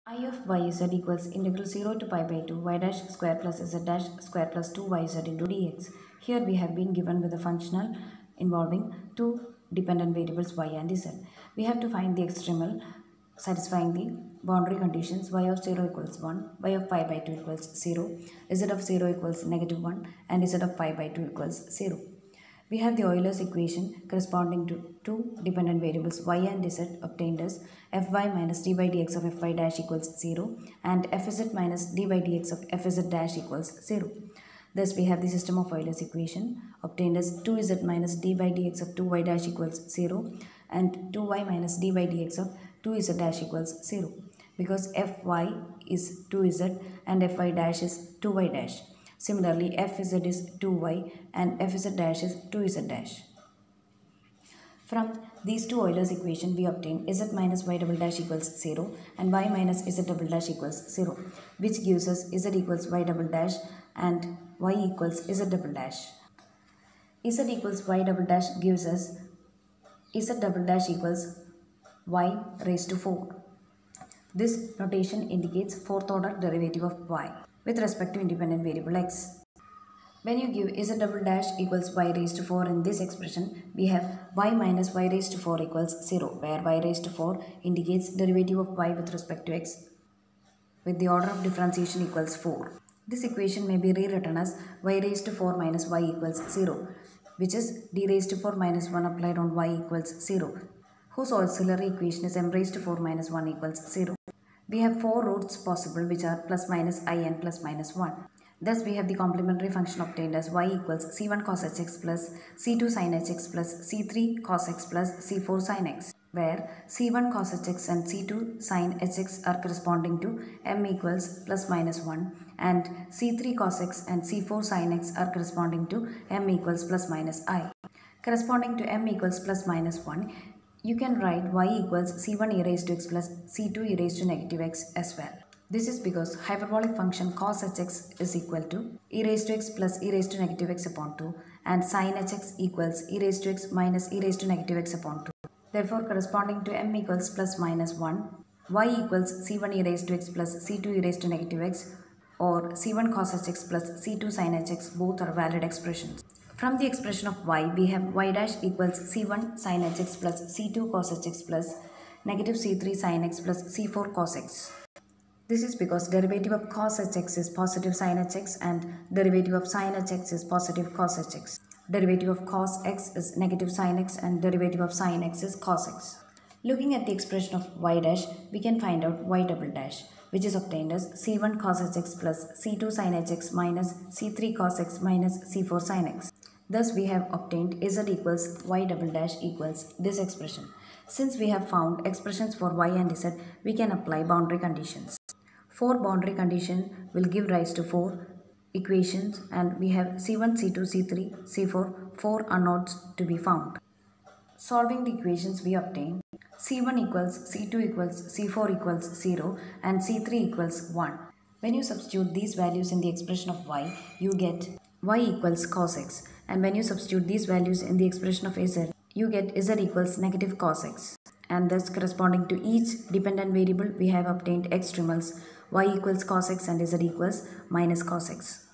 I of yz equals integral 0 to pi by 2 y dash square plus z dash square plus 2yz into dx. Here we have been given with a functional involving two dependent variables y and z. We have to find the extremal satisfying the boundary conditions y of 0 equals 1, y of pi by 2 equals 0, z of 0 equals negative 1 and z of pi by 2 equals 0. We have the Euler's equation corresponding to two dependent variables y and z obtained as fy minus d by dx of fy dash equals 0 and fz minus d by dx of fz dash equals 0. Thus we have the system of Euler's equation obtained as 2z minus d by dx of 2y dash equals 0 and 2y minus d by dx of 2z dash equals 0, because fy is 2z and fy dash is 2y dash. Similarly, fz is 2y and fz dash is 2z dash. From these two Euler's equation, we obtain z minus y double dash equals 0 and y minus z double dash equals 0, which gives us z equals y double dash and y equals z double dash. Z equals y double dash gives us z double dash equals y raised to 4. This notation indicates fourth order derivative of y with respect to independent variable x. When you give z double dash equals y raised to 4 in this expression, we have y minus y raised to 4 equals 0, where y raised to 4 indicates derivative of y with respect to x with the order of differentiation equals 4. This equation may be rewritten as y raised to 4 minus y equals 0, which is d raised to 4 minus 1 applied on y equals 0, whose auxiliary equation is m raised to 4 minus 1 equals 0. We have four roots possible, which are plus minus I and plus minus 1. Thus, we have the complementary function obtained as y equals c1 cos hx plus c2 sin hx plus c3 cos x plus c4 sin x, where c1 cos hx and c2 sin hx are corresponding to m equals plus minus 1 and c3 cos x and c4 sin x are corresponding to m equals plus minus I. Corresponding to m equals plus minus 1, you can write y equals c1 e raised to x plus c2 e raised to negative x as well. This is because hyperbolic function cos hx is equal to e raised to x plus e raised to negative x upon 2 and sin hx equals e raised to x minus e raised to negative x upon 2. Therefore, corresponding to m equals plus minus 1, y equals c1 e raised to x plus c2 e raised to negative x or c1 cos hx plus c2 sin hx, both are valid expressions. From the expression of y, we have y dash equals c1 sin hx plus c2 cos hx plus negative c3 sin x plus c4 cos x. This is because derivative of cos hx is positive sin hx and derivative of sin hx is positive cos hx. Derivative of cos x is negative sin x and derivative of sin x is cos x. Looking at the expression of y dash, we can find out y double dash, which is obtained as c1 cos hx plus c2 sin hx minus c3 cos x minus c4 sin x. Thus, we have obtained z equals y double dash equals this expression. Since we have found expressions for y and z, we can apply boundary conditions. 4 boundary conditions will give rise to 4 equations, and we have c1, c2, c3, c4, 4 unknowns to be found. Solving the equations, we obtain c1 equals c2 equals c4 equals 0 and c3 equals 1. When you substitute these values in the expression of y, you get y equals cos x, and when you substitute these values in the expression of z, you get z equals negative cos x, and thus corresponding to each dependent variable we have obtained extremals y equals cos x and z equals minus cos x.